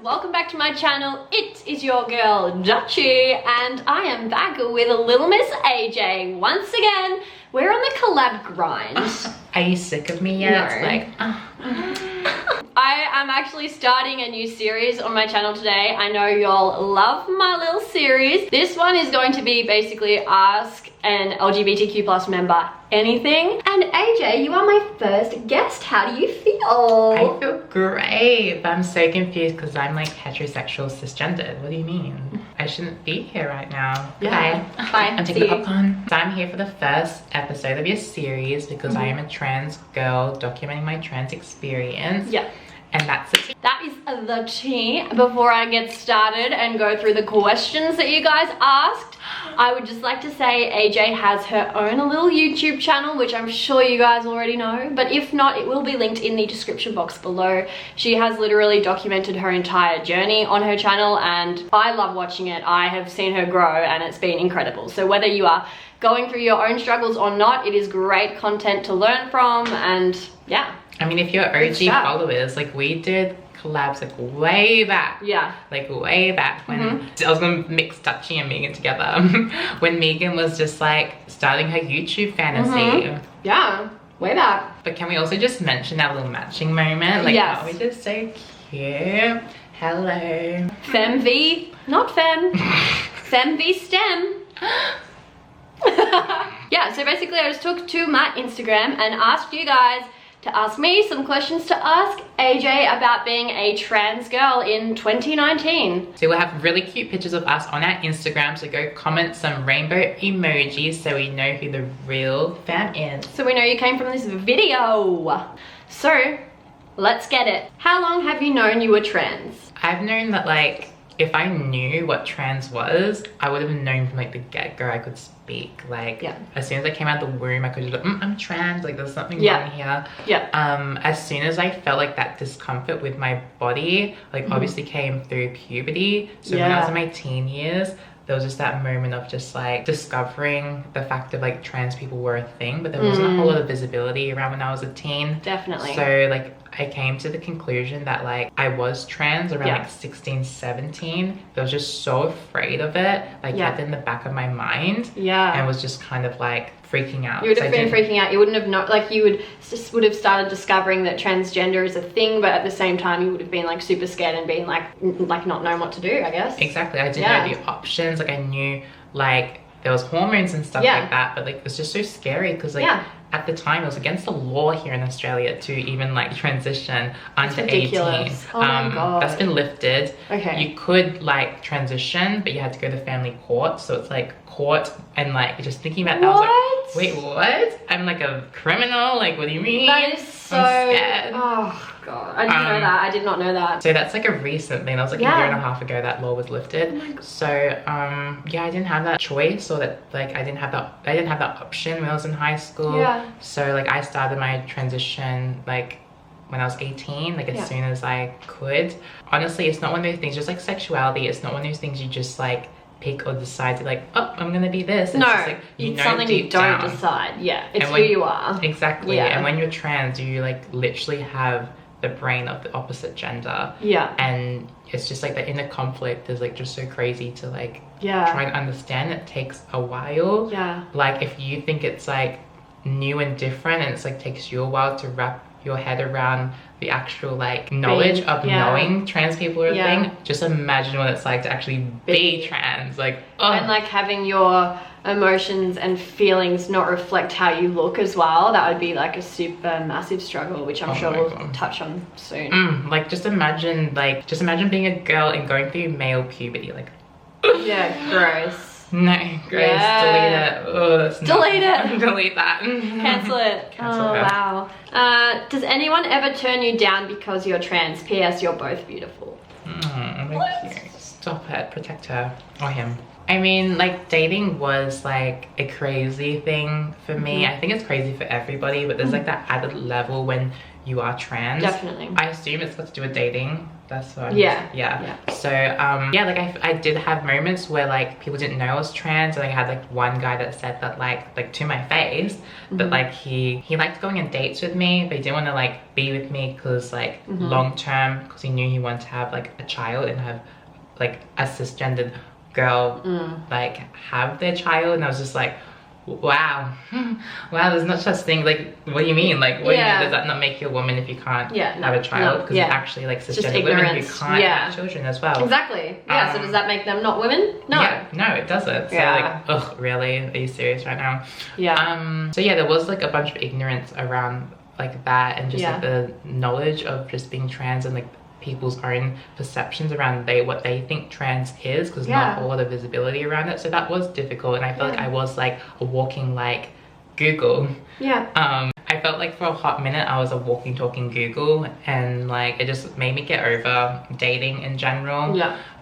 welcome back to my channel. It is your girl Dutchy and I am back with a little Miss AJ. Once again, we're on the collab grind. Are you sick of me yet? No. It's like, I am actually starting a new series on my channel today. I know y'all love my little series. This one is going to be basically ask an LGBTQ plus member anything. And AJ, you are my first guest. How do you feel? I feel great, but I'm so confused because I'm like heterosexual cisgendered. What do you mean? I shouldn't be here right now. Yeah. Bye. Bye. I'm taking the popcorn. So I'm here for the first episode of your series because I am a trans girl documenting my trans experience. Yeah. And that's it. That is the tea. Before I get started and go through the questions that you guys asked, I would just like to say AJ has her own little YouTube channel, which I'm sure you guys already know, but if not, it will be linked in the description box below. She has literally documented her entire journey on her channel and I love watching it. I have seen her grow and it's been incredible. So whether you are going through your own struggles or not, it is great content to learn from. And yeah, I mean, if you're OG followers, like we did collabs like way back. Yeah. Like way back when I was gonna mix Dutchy and Megan together. When Megan was just like starting her YouTube fantasy. Yeah, way back. But can we also just mention that little matching moment? Like, yes. oh, we just so cute. Hello. Femme v, not femme. Femme v STEM. Yeah, so basically I just took to my Instagram and asked you guys to ask me some questions to ask AJ about being a trans girl in 2019. So we'll have really cute pictures of us on our Instagram, so go comment some rainbow emojis so we know who the real fan is. So we know you came from this video. So let's get it. How long have you known you were trans? I've known that, like, if I knew what trans was, I would have known from like the get-go I could speak. Like, as soon as I came out of the womb, I could just like, I'm trans, like there's something wrong here. As soon as I felt like that discomfort with my body, like obviously came through puberty. So when I was in my teen years, there was just that moment of just like discovering the fact of like trans people were a thing, but there wasn't a whole lot of visibility around when I was a teen. Definitely. So like I came to the conclusion that like I was trans around like 16, 17. But I was just so afraid of it. Like kept in the back of my mind. And was just kind of like freaking out. You would have been freaking out. You wouldn't have known, like you would have started discovering that transgender is a thing, but at the same time you would have been like super scared and being like not knowing what to do, I guess. Exactly. I didn't know the options. Like I knew like there was hormones and stuff like that, but like it was just so scary because like at the time it was against the law here in Australia to even like transition under 18. Oh my God. That's been lifted. You could like transition, but you had to go to family court. So it's like court and like just thinking about that, I was like, wait, what? I'm like a criminal? Like, what do you mean? That is so... I'm scared. Oh God, I didn't know that. I did not know that. So that's like a recent thing. That was like a year and a half ago that law was lifted. So yeah, I didn't have that choice, or that like I didn't have that option when I was in high school. So like I started my transition like when I was 18, like as soon as I could. Honestly, it's not one of those things, just like sexuality, it's not one of those things you just like pick or decide to like, oh, I'm gonna be this. It's just like, it's something you don't decide. It's who you are. Exactly. And when you're trans, you like literally have the brain of the opposite gender. And it's just like the inner conflict is like just so crazy to like try and understand. It takes a while. Like if you think it's like new and different and it's like takes you a while to wrap your head around the actual like knowledge of knowing trans people are a thing, just imagine what it's like to actually be trans. Like, and like having your emotions and feelings not reflect how you look as well. That would be like a super massive struggle, which I'm sure we'll touch on soon. Like just imagine being a girl and going through male puberty. Like, gross. No, Grace, delete it. Oh, delete it. Delete that. Cancel it. Cancel her. Wow. Does anyone ever turn you down because you're trans? P.S. You're both beautiful. Stop it. Protect her or him. I mean, like dating was like a crazy thing for me. I think it's crazy for everybody, but there's like that added level when you are trans. Definitely. I assume it's got to do with dating. That's what yeah. So yeah, like I did have moments where like people didn't know I was trans, and I had like one guy that said that like to my face that like he liked going on dates with me, but he didn't want to like be with me because like long term, because he knew he wanted to have like a child and have like a cisgendered girl like have their child. And I was just like, wow, there's not such thing. Like, what do you mean? Like, what do you mean? Does that not make you a woman if you can't have a child? Because it's actually like cisgender women who can't have children as well. Exactly. Yeah. So does that make them not women? No. Yeah, no, it doesn't. So like, ugh, really? Are you serious right now? Yeah. So yeah, there was like a bunch of ignorance around like that, and just like the knowledge of just being trans, and like people's own perceptions around what they think trans is, because not a lot of visibility around it. So that was difficult, and I felt like I was like a walking like Google. I felt like for a hot minute I was a walking talking Google, and like it just made me get over dating in general.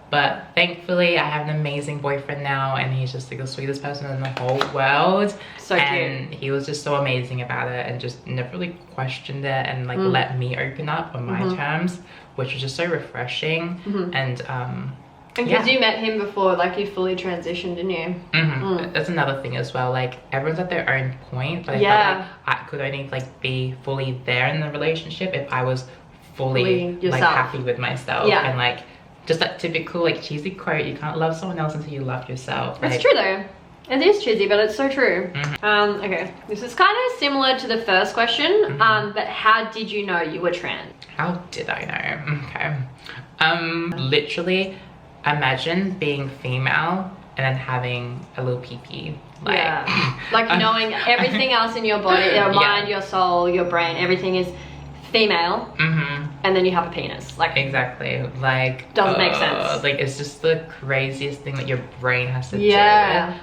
But thankfully I have an amazing boyfriend now, and he's just like the sweetest person in the whole world. So and cute. He was just so amazing about it, and just never really questioned it, and like let me open up on my terms, which was just so refreshing. And because you met him before, like you fully transitioned, didn't you? That's another thing as well. Like everyone's at their own point, but I felt like I could only like be fully there in the relationship if I was fully like happy with myself. And like just that typical like cheesy quote, you can't love someone else until you love yourself. It's true though. It is cheesy, but it's so true. Okay, this is kind of similar to the first question, but how did you know you were trans? How did I know? Okay. Literally, imagine being female and then having a little pee-pee. Like, like knowing everything else in your body, your mind, your soul, your brain, everything is female, and then you have a penis. Like exactly, like doesn't make sense. Like it's just the craziest thing that your brain has to do.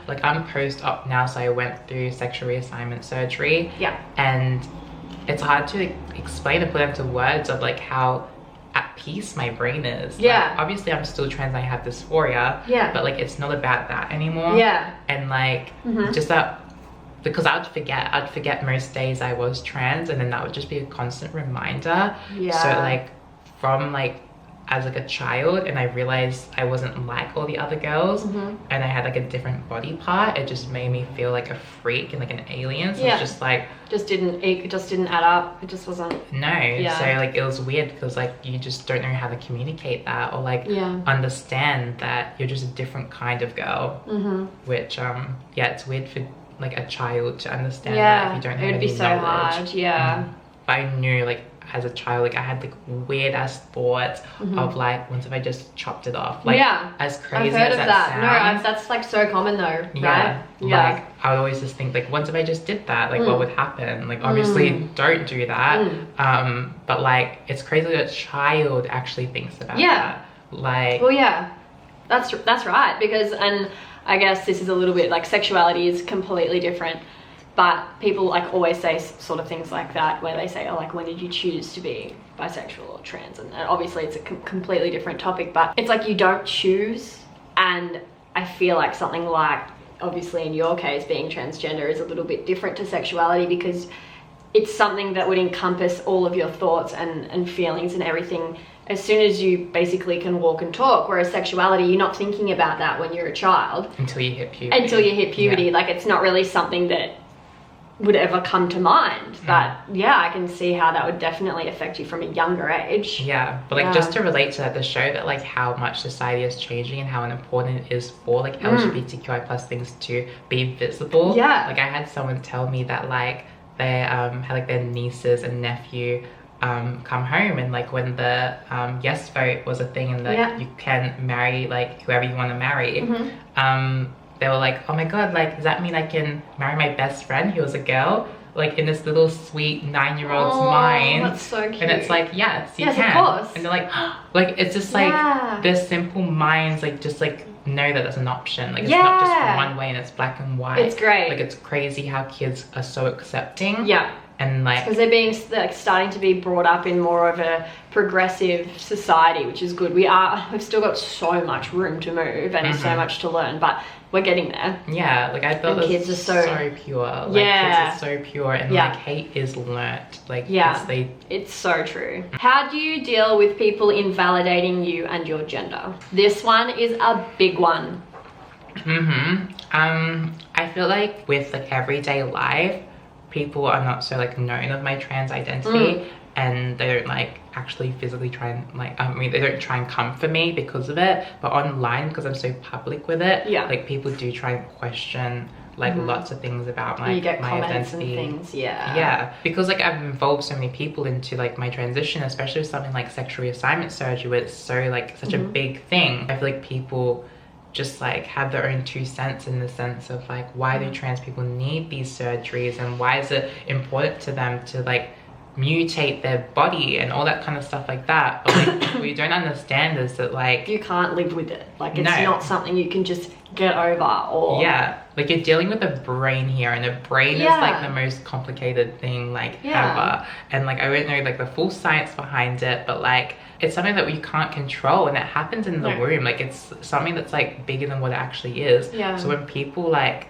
Like I'm post-op now, so I went through sexual reassignment surgery. And it's hard to explain and put into words of like how at peace my brain is. Like, obviously I'm still trans and I have dysphoria, but like it's not about that anymore. And like just that, because I'd forget most days I was trans, and then that would just be a constant reminder. So like from like as like a child, and I realized I wasn't like all the other girls, and I had like a different body part, it just made me feel like a freak and like an alien. So it's just like it just didn't add up. It just wasn't. So like it was weird, because like you just don't know how to communicate that, or like understand that you're just a different kind of girl. Which it's weird for like a child to understand that if you don't have any knowledge. It would be so hard. But I knew like as a child, like I had like weird ass thoughts of like, once if I just chopped it off, like as crazy as that sounds. That's like so common though, right? Like I would always just think like, once if I just did that, like what would happen? Like obviously don't do that. But like it's crazy that a child actually thinks about that. Like that's right, because and I guess this is a little bit like sexuality is completely different, but people like always say sort of things like that, where they say, oh, like when did you choose to be bisexual or trans? And obviously it's a completely different topic, but it's like you don't choose. And I feel like something like, obviously in your case being transgender is a little bit different to sexuality, because it's something that would encompass all of your thoughts and feelings and everything as soon as you basically can walk and talk. Whereas sexuality, you're not thinking about that when you're a child. Until you hit puberty. Like it's not really something that would ever come to mind. But I can see how that would definitely affect you from a younger age. But like just to relate to that, to show that like how much society is changing and how important it is for like LGBTQI plus things to be visible. Like I had someone tell me that like they had like their nieces and nephew come home, and like when the yes vote was a thing, and like you can marry like whoever you want to marry, they were like, oh my god, like does that mean I can marry my best friend who was a girl? Like in this little sweet 9-year-old's mind. That's so cute. And it's like, yes, you can. Of course. And they're like, like it's just like their simple minds like just like know that that's an option. Like it's not just one way and it's black and white. It's great. Like it's crazy how kids are so accepting. And like, because they're being like starting to be brought up in more of a progressive society, which is good. We've still got so much room to move and so much to learn, but we're getting there. Yeah, like I thought kids are so pure. Like kids are so pure, and like hate is learnt. Like it's so true. How do you deal with people invalidating you and your gender? This one is a big one. I feel like with like everyday life, people are not so like known of my trans identity, and they don't like actually physically try and like, I mean, they don't try and come for me because of it, but online, because I'm so public with it, like people do try and question like lots of things about my identity and things. Because like I've involved so many people into like my transition, especially with something like sexual reassignment surgery, where it's so like such a big thing. I feel like people just like have their own 2 cents in the sense of like, why do trans people need these surgeries, and why is it important to them to like mutate their body and all that kind of stuff like that. But like what you don't understand is that like you can't live with it. Like it's not something you can just get over. Or like you're dealing with a brain here, and a brain is like the most complicated thing like ever. And like I don't know like the full science behind it, but like it's something that we can't control, and it happens in the womb. Like it's something that's like bigger than what it actually is. So when people like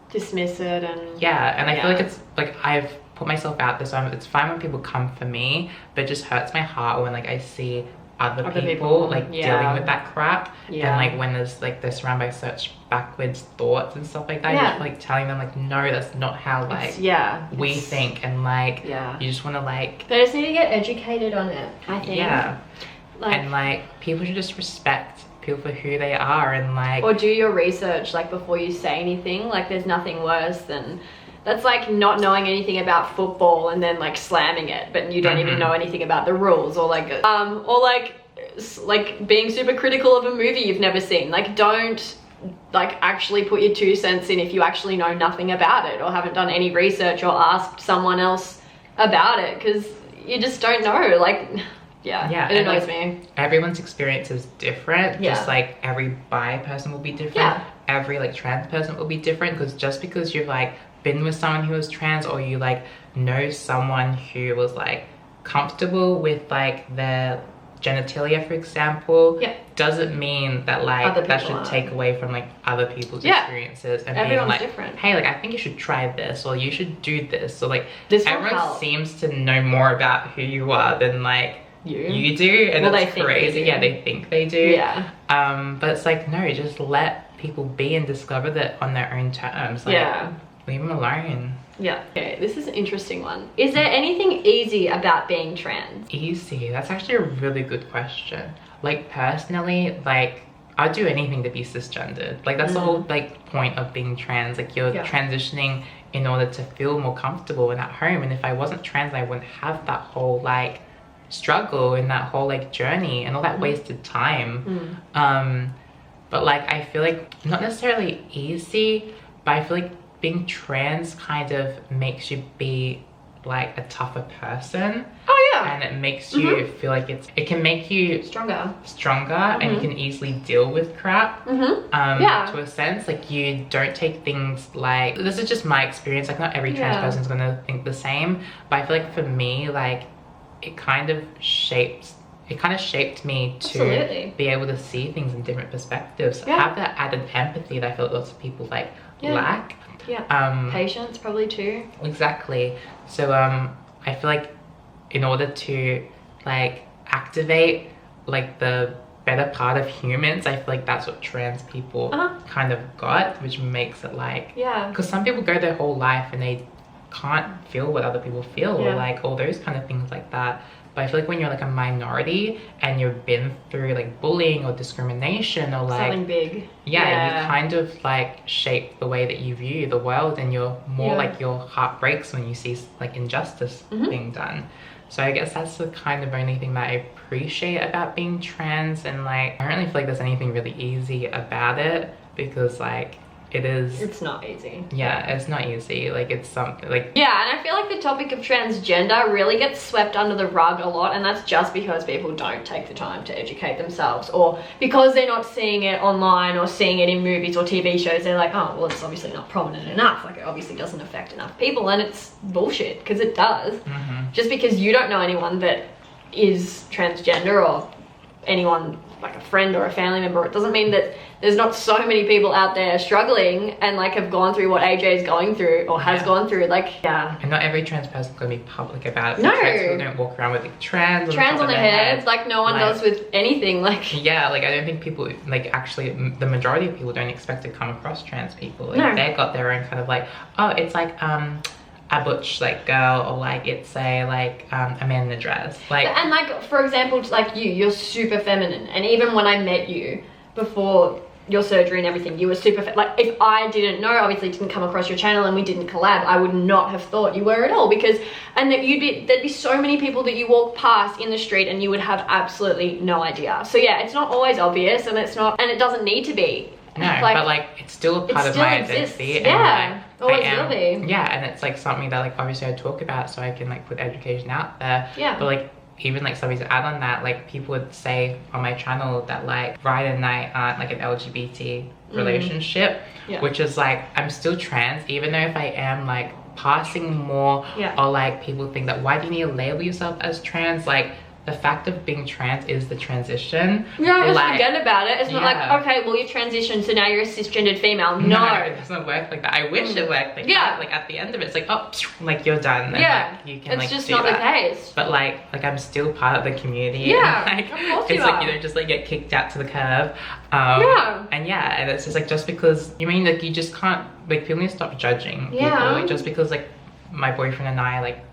dismiss it and and I feel like it's like I've put myself out there, so it's fine when people come for me, but it just hurts my heart when like I see other people like dealing with that crap, and like when there's like they're surrounded by such backwards thoughts and stuff like that, you're just like telling them like, no, that's not how like we think, and like you just want to like, they just need to get educated on it, I think. And like people should just respect people for who they are, and like, or do your research like before you say anything. Like there's nothing worse than that's like not knowing anything about football and then like slamming it, but you don't even know anything about the rules, or like being super critical of a movie you've never seen. Like don't like actually put your 2 cents in if you actually know nothing about it, or haven't done any research or asked someone else about it, because you just don't know. Like it annoys me. Everyone's experience is different. Just like every bi person will be different. Every like trans person will be different, because just because you've like been with someone who was trans, or you like know someone who was like comfortable with like their genitalia, for example, doesn't mean that like that should take away from like other people's experiences, and everyone's being like different. Hey, like I think you should try this, or you should do this. So like everyone seems to know more about who you are than like you do, and it's crazy. They think they do. But it's like, no, just let people be and discover that on their own terms. Like, leave them alone. Okay, this is an interesting one. Is there anything easy about being trans? Easy? That's actually a really good question. Like personally, like I'd do anything to be cisgendered. Like that's the whole like point of being trans. Like you're transitioning in order to feel more comfortable and at home. And if I wasn't trans, I wouldn't have that whole like struggle and that whole like journey and all that wasted time. But like I feel like not necessarily easy, but I feel like being trans kind of makes you be like a tougher person. And it makes you feel like it can make you stronger, and you can easily deal with crap. To a sense, like you don't take things like, this is just my experience, like not every trans person is gonna think the same, but I feel like for me, like it kind of shaped me to be able to see things in different perspectives. Have that added empathy that I feel like lots of people like lack. Patience probably too. Exactly. So I feel like in order to like activate like the better part of humans, I feel like that's what trans people kind of got, which makes it like, because some people go their whole life and they can't feel what other people feel, or like all those kind of things like that. But I feel like when you're like a minority and you've been through like bullying or discrimination or like something big, you kind of like shape the way that you view the world, and you're more like your heart breaks when you see like injustice being done. So I guess that's the kind of only thing that I appreciate about being trans. And like I don't really feel like there's anything really easy about it, because like it's not easy. Yeah, it's not easy. Like, it's something like, yeah. And I feel like the topic of transgender really gets swept under the rug a lot, and that's just because people don't take the time to educate themselves, or because they're not seeing it online or seeing it in movies or TV shows. They're like, oh well, it's obviously not prominent enough, like it obviously doesn't affect enough people, and it's bullshit, because it does. Just because you don't know anyone that is transgender, or anyone like a friend or a family member, it doesn't mean that there's not so many people out there struggling and like have gone through what AJ is going through or has gone through. Like, yeah. And not every trans person is going to be public about it. No. Trans people don't walk around with like, trans on their heads, like no one like, does with anything. Like, yeah, like I don't think people, like actually the majority of people don't expect to come across trans people. Like, no. They've got their own kind of like, oh, it's like a butch like girl, or like it's a man in a dress, like. And like, for example, like you're super feminine, and even when I met you before your surgery and everything, you were super like, if I didn't know, obviously didn't come across your channel and we didn't collab, I would not have thought you were at all, because and that there'd be so many people that you walk past in the street and you would have absolutely no idea. So yeah, it's not always obvious, and it doesn't need to be. No, like, but like it's still a part of my identity. Yeah, always will be. Yeah, and it's like something that like obviously I talk about so I can like put education out there. Yeah. But like even like something to add on that, like people would say on my channel that like Ryan and I aren't like an LGBT relationship, which is like I'm still trans, even though if I am like passing more, or like people think that why do you need to label yourself as trans, like the fact of being trans is the transition. Yeah, just like, forget about it. It's not like, okay, well, you transitioned, so now you're a cisgendered female. No, it doesn't work like that. I wish it worked like that. Like at the end of it, it's like, oh, like you're done. And, like, you can, it's just not the case. But like I'm still part of the community. Yeah, and, like, of course it's like you don't just like get kicked out to the curb. And it's just like just because like you just can't, like people need to stop judging people. Like, just because like my boyfriend and I like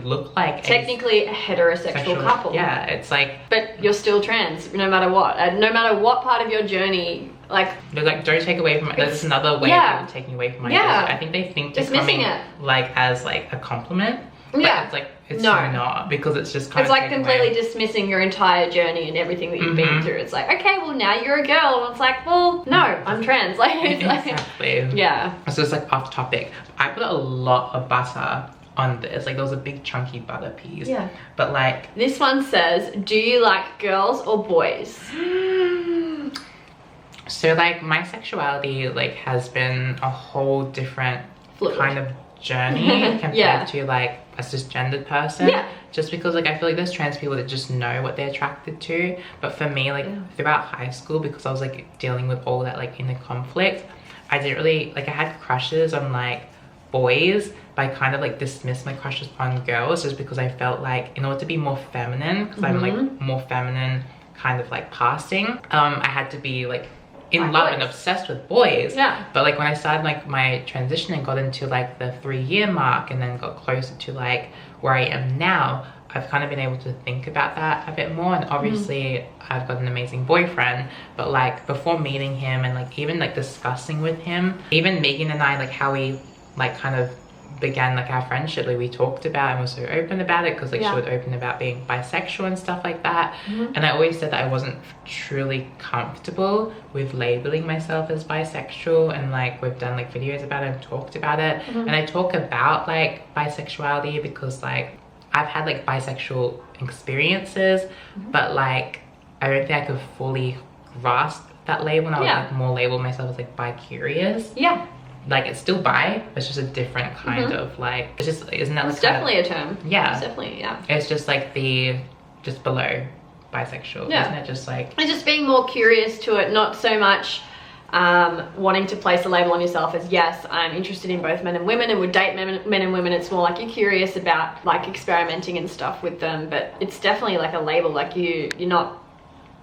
look like technically a heterosexual couple. Yeah, it's like, but you're still trans no matter what, and no matter what part of your journey, like they're like, don't take away from it. There's another way of taking away from my identity. I think they think dismissing it like as like a compliment. But it's like it's not, because it's just kind of like completely dismissing your entire journey and everything that you've been through. It's like, okay, well now you're a girl, and it's like, well no, I'm trans. Like, it's exactly. Like, so it's like off topic. I put a lot of butter on this, like there was a big chunky butter piece. Yeah. But like this one says, do you like girls or boys? So like my sexuality like has been a whole different kind of journey compared to like a cisgendered person. Yeah. Just because like I feel like there's trans people that just know what they're attracted to, but for me like throughout high school, because I was like dealing with all that like inner conflict, I didn't really like, I had crushes on like boys, but I kind of like dismissed my crushes on girls just because I felt like in order to be more feminine, because I'm like more feminine kind of like passing, I had to be like in love and obsessed with boys. Yeah. But like when I started like my transition and got into like the 3-year mark and then got closer to like where I am now, I've kind of been able to think about that a bit more. And obviously I've got an amazing boyfriend, but like before meeting him and like even like discussing with him, even Megan and I, like how we like kind of began like our friendship, like we talked about and were so open about it, because like she was open about being bisexual and stuff like that. And I always said that I wasn't truly comfortable with labeling myself as bisexual, and like we've done like videos about it and talked about it. And I talk about like bisexuality because like I've had like bisexual experiences, but like I don't think I could fully grasp that label, and I would like more label myself as like bi-curious. Yeah. Like it's still bi, it's just a different kind of like, it's just, isn't that it's definitely a term. Yeah, it's definitely, it's just like the just below bisexual, isn't it? Just like it's just being more curious to it, not so much wanting to place a label on yourself as, yes, I'm interested in both men and women and would date men and women. It's more like you're curious about like experimenting and stuff with them, but it's definitely like a label, like you're not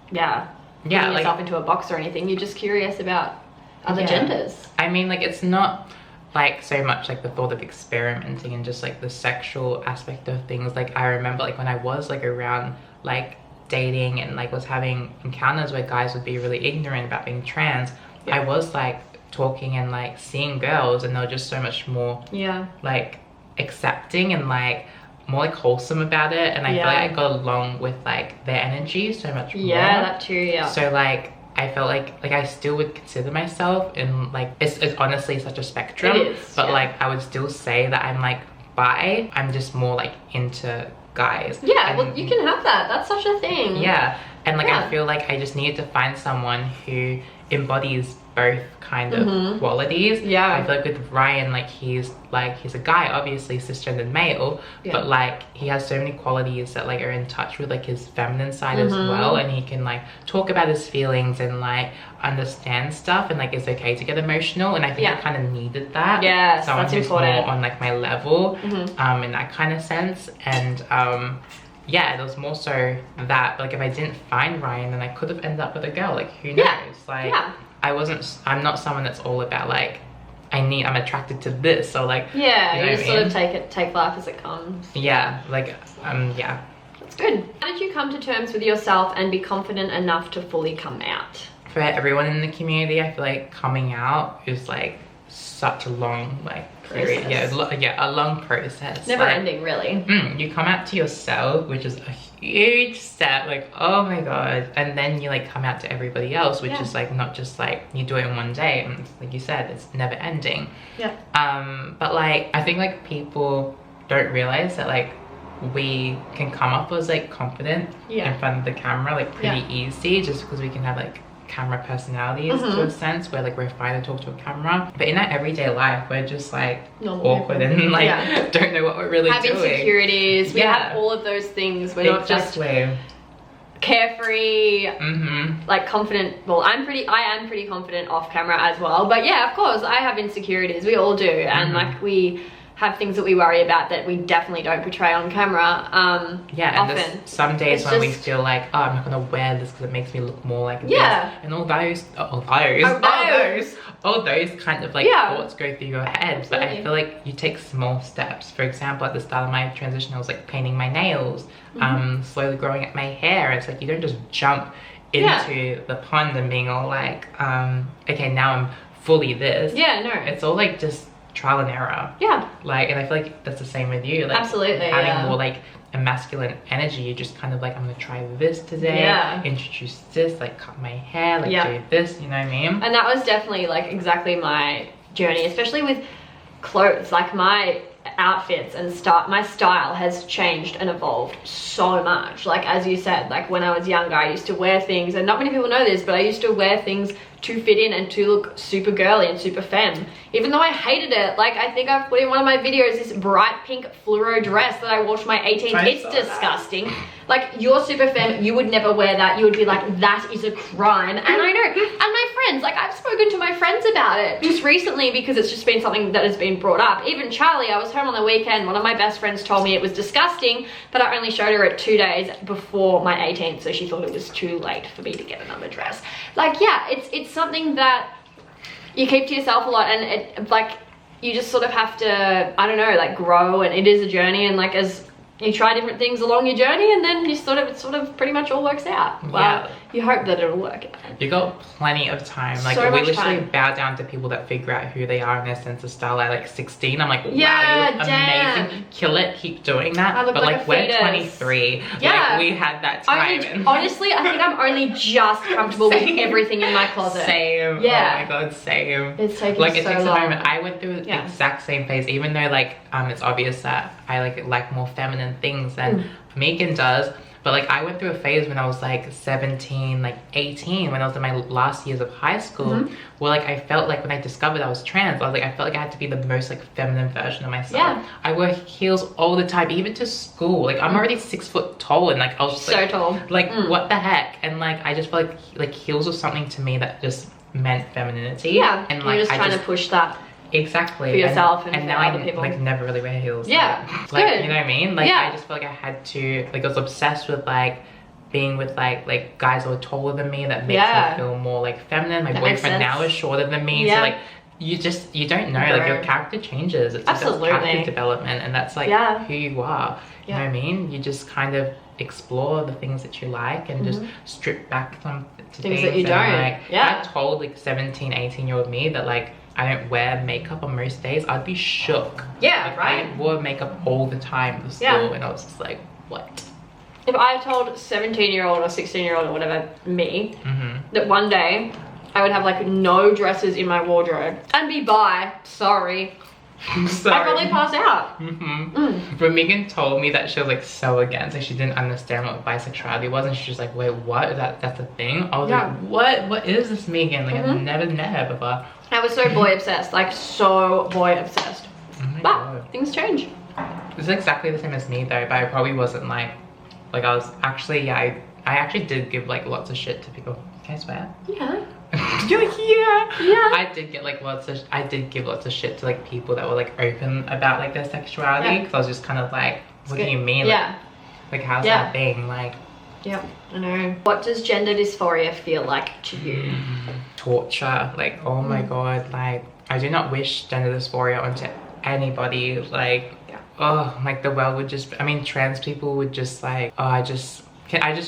putting yourself into a box or anything. You're just curious about other genders. I mean, like it's not like so much like the thought of experimenting and just like the sexual aspect of things. Like I remember like when I was like around like dating and like was having encounters where guys would be really ignorant about being trans, I was like talking and like seeing girls and they were just so much more like accepting and like more like wholesome about it, and I feel like I got along with like their energy so much more. That too. So like I felt like I still would consider myself in like, it's honestly such a spectrum. It is, but like I would still say that I'm like bi. I'm just more like into guys. Yeah, and, well, you can have that. That's such a thing. Yeah, and like I feel like I just needed to find someone who embodies both kind of qualities. Yeah, I feel like with Ryan, like he's a guy, obviously cisgendered male, but like he has so many qualities that like are in touch with like his feminine side as well, and he can like talk about his feelings and like understand stuff, and like it's okay to get emotional, and I think I kind of needed that. Yes, someone that's who's important. more on like my level, in that kind of sense. And yeah, there was more so that like if I didn't find Ryan, then I could have ended up with a girl. Like who knows? Like I'm not someone that's all about like I'm attracted to this, or like you just sort of take life as it comes. Yeah, like yeah. That's good. How did you come to terms with yourself and be confident enough to fully come out? For everyone in the community, I feel like coming out is like such a long like period. A long process. Never like, ending, really. You come out to yourself, which is a huge step, like oh my god, and then you like come out to everybody else, which is like not just like you do it in one day, and like you said, it's never ending. But like I think like people don't realize that like we can come up as like confident in front of the camera like pretty easy, just because we can have like camera personalities to a sense, where like we're fine to talk to a camera, but in our everyday life we're just like awkward and like don't know what we're really doing. Have insecurities. We have all of those things. We're not just carefree, like confident. Well, I am pretty confident off camera as well, but yeah, of course I have insecurities. We all do, and like we have things that we worry about that we definitely don't portray on camera. And often. there's some days when we feel like, oh, I'm not gonna wear this because it makes me look more like this. And all those kind of like thoughts go through your head. Absolutely. But I feel like you take small steps. For example, at the start of my transition, I was like painting my nails, slowly growing up my hair. It's like you don't just jump into the pond and being all like, okay, now I'm fully this. It's all like just trial and error. Like, and I feel like that's the same with you. Like, absolutely. Having more like a masculine energy, you just kind of like, I'm gonna try this today, introduce this, like cut my hair, like do this, you know what I mean? And that was definitely like exactly my journey, especially with clothes. Like my outfits and my style has changed and evolved so much. Like as you said, like when I was younger, I used to wear things, and not many people know this, but I used to wear things to fit in and to look super girly and super femme, even though I hated it. Like I think I've put in one of my videos this bright pink fluoro dress that I wore to my 18th. It's disgusting. Like, you're super femme, you would never wear that. You would be like, that is a crime. And I know, and my friends, like I've spoken to my friends about it just recently, because it's just been something that has been brought up. Even Charlie, I was home on the weekend, one of my best friends told me it was disgusting, but I only showed her it 2 days before my 18th, so she thought it was too late for me to get another dress. Like, yeah, it's something that you keep to yourself a lot, and it like you just sort of have to, I don't know, like grow, and it is a journey, and like as you try different things along your journey, and then you it sort of pretty much all works out. Well, you hope that it'll work out. You got plenty of time. Like, so we literally bow down to people that figure out who they are and their sense of style at like 16. I'm like, wow, you look amazing. Kill it, keep doing that. But like we're 23. Like, we had that time. Honestly, I think I'm only just comfortable with everything in my closet. Same. Yeah. Oh my god, same. It's taking like, so it takes long. a moment. I went through the exact same phase, even though like it's obvious that I like more feminine things than Megan does. But like I went through a phase when I was like 17, like 18, when I was in my last years of high school, where like I felt like when I discovered I was trans, I felt like I had to be the most like feminine version of myself. I wear heels all the time, even to school. Like I'm already 6 foot tall, and like I was just so like, tall. Like what the heck? And like I just felt like heels was something to me that just meant femininity. Yeah, and like you're just trying to push that. Exactly. For yourself and for now other I people. like never really wear heels. Yeah. Like, good. you know what I mean? Like I just felt like I had to, like I was obsessed with like being with like guys that were taller than me. That makes me feel more like feminine. My boyfriend now is shorter than me. So like you don't know, like your character changes. It's absolutely just character development, and that's like who you are. You know what I mean? You just kind of explore the things that you like and just strip back some things that you don't. Like, I told like 17, 18-year-old me that like I don't wear makeup on most days, I'd be shook. Yeah, like, right. I wore makeup all the time for school, and I was just like, what? if I told 17-year-old or 16-year-old or whatever, me, that one day I would have like no dresses in my wardrobe and be bi, sorry. I'd probably pass out. But Megan told me that she was like so against, like she didn't understand what bisexuality was, and she was like, wait, what? That's a thing? I was like, what is this, Megan? Like I've never met her before. I was so boy obsessed, like so boy obsessed. But things change. It's exactly the same as me though, but I probably wasn't like I was actually, I actually did give like lots of shit to people. Can I swear? Yeah. You're like, yeah. I did get like I did give lots of shit to like people that were like open about like their sexuality, because I was just kind of like, what do you mean? Like how's that thing? Like, yeah, I know. What does gender dysphoria feel like to you? Torture. Like, oh my god, like I do not wish gender dysphoria onto anybody. Like, oh, like the world would just, I mean, trans people would just like, oh, I just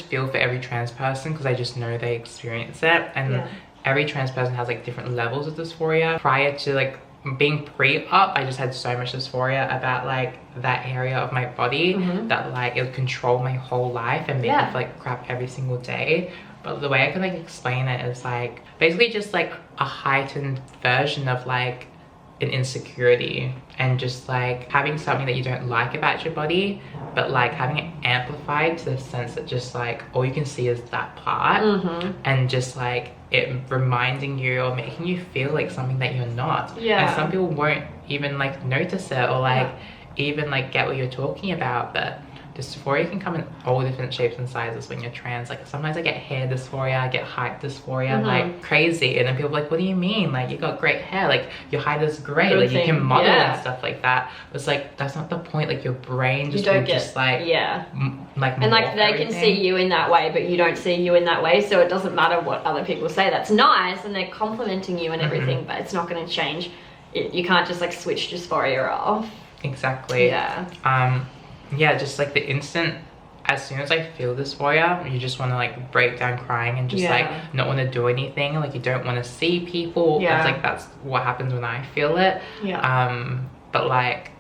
feel for every trans person, because I just know they experience it, and every trans person has like different levels of dysphoria. Prior to like being pre-op, I just had so much dysphoria about like that area of my body that like it would control my whole life and make me feel like crap every single day. But the way I can like explain it is like basically just like a heightened version of like an insecurity, and just like having something that you don't like about your body, but like having it amplified to the sense that just like all you can see is that part, and just like it reminding you or making you feel like something that you're not. And some people won't even like notice it or like even like get what you're talking about. But dysphoria can come in all different shapes and sizes when you're trans. Like sometimes I get hair dysphoria, I get height dysphoria, like crazy, and then people are like, what do you mean? Like you got great hair, like your height is great, like you can model and stuff like that. But it's like that's not the point. Like your brain just will just like like, and like they can see you in that way, but you don't see you in that way, so it doesn't matter what other people say. That's nice, and they're complimenting you and everything, but it's not going to change it. You can't just like switch dysphoria off. Exactly. Yeah, just like the instant, as soon as I feel dysphoria, you just want to like break down crying and just like not want to do anything. Like you don't want to see people. That's what happens when I feel it. But like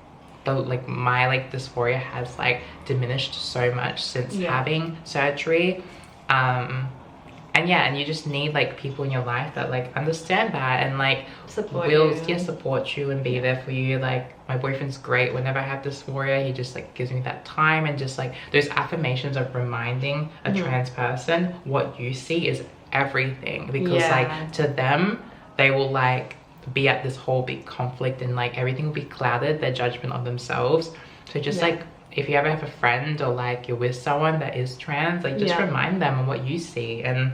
my like dysphoria has like diminished so much since having surgery. And you just need like people in your life that like understand that and like support you and be there for you. Like my boyfriend's great. Whenever I have dysphoria, he just like gives me that time, and just like those affirmations of reminding a trans person what you see is everything, because like to them they will like be at this whole big conflict, and like everything will be clouded, their judgment of themselves. So just like if you ever have a friend or like you're with someone that is trans, like just remind them of what you see, and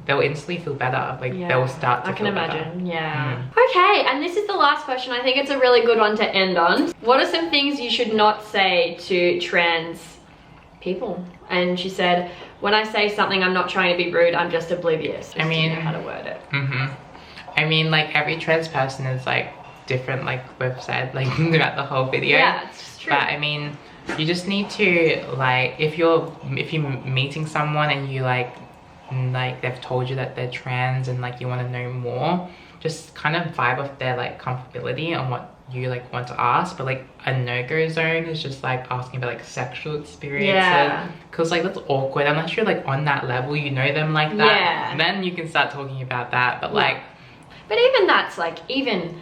they'll instantly feel better. Like they'll start to feel better. Okay, and this is the last question. I think it's a really good one to end on. What are some things you should not say to trans people? And she said, when I say something, I'm not trying to be rude, I'm just oblivious. I mean, how to word it. I mean, like every trans person is like different, like we've said like throughout the whole video. It's true. But I mean, you just need to like, if you're meeting someone and you like they've told you that they're trans and like you want to know more, just kind of vibe off their like comfortability on what you like want to ask. But like a no-go zone is just like asking about like sexual experiences, because like that's awkward unless you're like on that level, you know them like that, then you can start talking about that. But like, but even that's like, even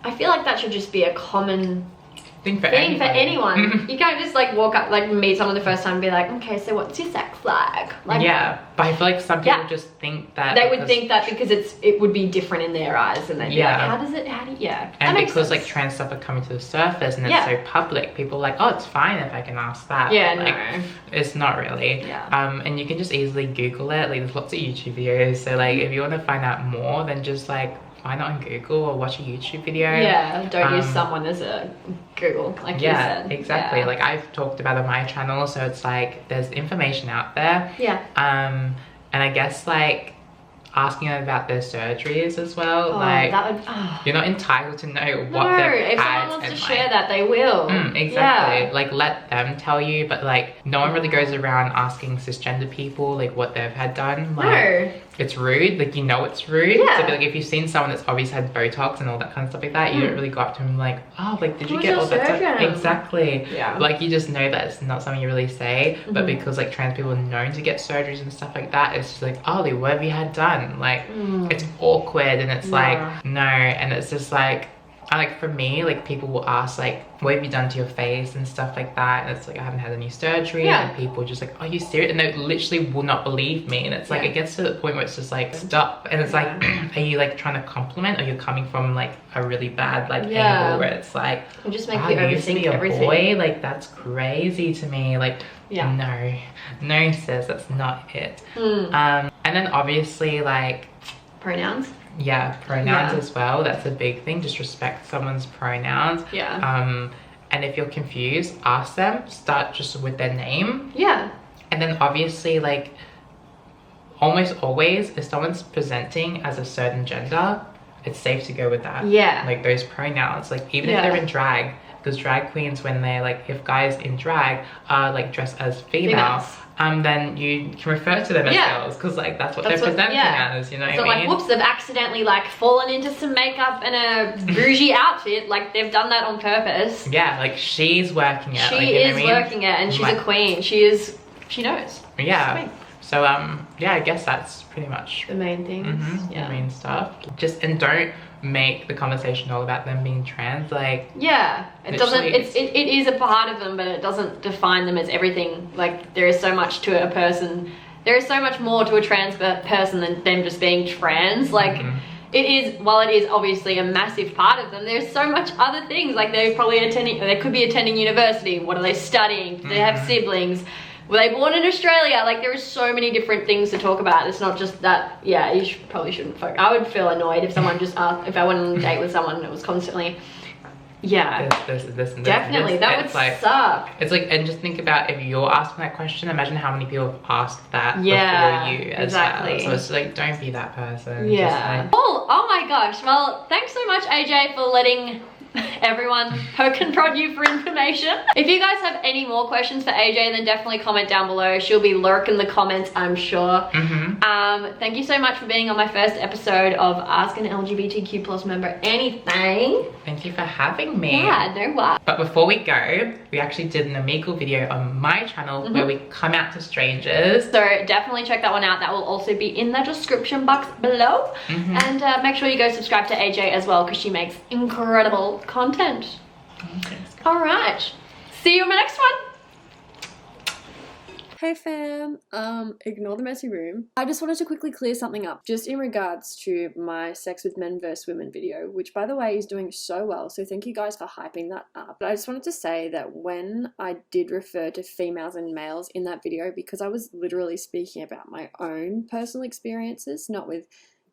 I feel like that should just be a common thing for anyone. You can't just like walk up, like meet someone the first time and be like, okay, so what's your sex like? Like, but I feel like some people just think that they would think that because it would be different in their eyes, and they'd be like, how do you and because like trans stuff are coming to the surface and it's so public, people are like, oh, it's fine if I can ask that. No, it's not really. And you can just easily Google it. Like there's lots of YouTube videos, so like if you want to find out more, then just like find it on Google or watch a YouTube video. Don't use someone as a Google, like you said. Exactly. Like I've talked about on my channel, so it's like there's information out there. And I guess like asking them about their surgeries as well. Like that would, you're not entitled to know what they've had. If someone wants to share that, they will. Exactly. Like let them tell you, but like no one really goes around asking cisgender people like what they've had done. Like, it's rude, like, you know it's rude. Yeah. So, like, if you've seen someone that's obviously had Botox and all that kind of stuff like that, you don't really go up to them like, oh, like, did you get all that stuff? Exactly. Yeah. Like, you just know that it's not something you really say, but because, like, trans people are known to get surgeries and stuff like that, it's just like, oh, what have you had done? Like, it's awkward, and it's like, no, and it's just like, like, for me, like, people will ask, like, what have you done to your face and stuff like that, and it's like, I haven't had any surgery, and people are just like, are you serious? And they literally will not believe me, and it's like, it gets to the point where it's just like, stop. And it's like, are you like trying to compliment, or you're coming from like a really bad like angle where it's like, it just makes you overthink everything. Boy, like, that's crazy to me. Like, no sis, that's not it. And then obviously, like, pronouns. Yeah, pronouns as well. That's a big thing. Just respect someone's pronouns. Yeah. And if you're confused, ask them. Start just with their name. Yeah. And then obviously, like, almost always, if someone's presenting as a certain gender, it's safe to go with that. Yeah. Like, those pronouns. Like, even if they're in drag, because drag queens, when they're like, if guys in drag are like dressed as females, then you can refer to them as girls, because like that's what they're presenting as, you know what I mean? Like, whoops, they've accidentally like fallen into some makeup and a bougie outfit, like they've done that on purpose. Yeah, like, she's working it. She like, is working it, and she's a queen. She knows. Yeah. So yeah, I guess that's pretty much the main things. The main stuff. And don't make the conversation all about them being trans. Like, it doesn't, it is a part of them, but it doesn't define them as everything. Like, there is so much to a person, there is so much more to a trans person than them just being trans. Like, it is, while it is obviously a massive part of them, there's so much other things. Like, they could be attending university. What are they studying? Do they have siblings? Were they born in Australia? Like, there is so many different things to talk about. It's not just that, you probably shouldn't focus. I would feel annoyed if someone just asked, if I went on a date with someone and it was constantly, this and this. Definitely, that would suck. It's like, and just think about, if you're asking that question, imagine how many people have asked that before you as well. So it's like, don't be that person. Yeah. Oh my gosh. Well, thanks so much, AJ, for letting everyone poke and prod you for information. If you guys have any more questions for AJ, then definitely comment down below. She'll be lurking the comments, I'm sure. Thank you so much for being on my first episode of Ask an LGBTQ plus member anything. Thank you for having me. Yeah, no what. But before we go, we actually did an Omegle video on my channel where we come out to strangers. So definitely check that one out. That will also be in the description box below. And make sure you go subscribe to AJ as well, because she makes incredible content. All right, see you in my next one. Hey fam, ignore the messy room. I just wanted to quickly clear something up, just in regards to my sex with men versus women video, which by the way is doing so well, so thank you guys for hyping that up. But I just wanted to say that when I did refer to females and males in that video, because I was literally speaking about my own personal experiences, not with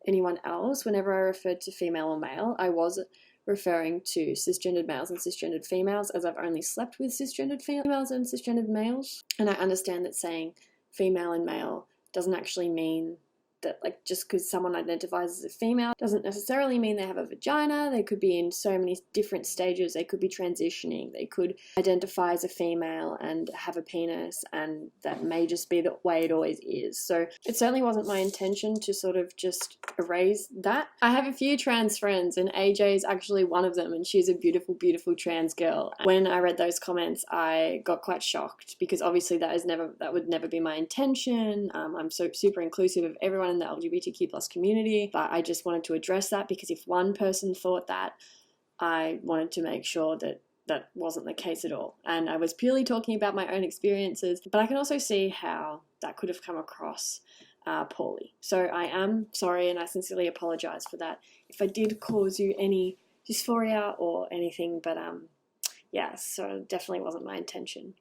anyone else, whenever I referred to female or male, I was referring to cisgendered males and cisgendered females, as I've only slept with cisgendered females and cisgendered males. And I understand that saying female and male doesn't actually mean that, like, just because someone identifies as a female doesn't necessarily mean they have a vagina. They could be in so many different stages. They could be transitioning. They could identify as a female and have a penis, and that may just be the way it always is. So it certainly wasn't my intention to sort of just erase that. I have a few trans friends, and AJ is actually one of them, and she's a beautiful, beautiful trans girl. When I read those comments, I got quite shocked, because obviously that would never be my intention. I'm so super inclusive of everyone in the LGBTQ plus community, but I just wanted to address that, because if one person thought that, I wanted to make sure that that wasn't the case at all. And I was purely talking about my own experiences, but I can also see how that could have come across poorly. So I am sorry, and I sincerely apologize for that if I did cause you any dysphoria or anything, but yeah, so definitely wasn't my intention.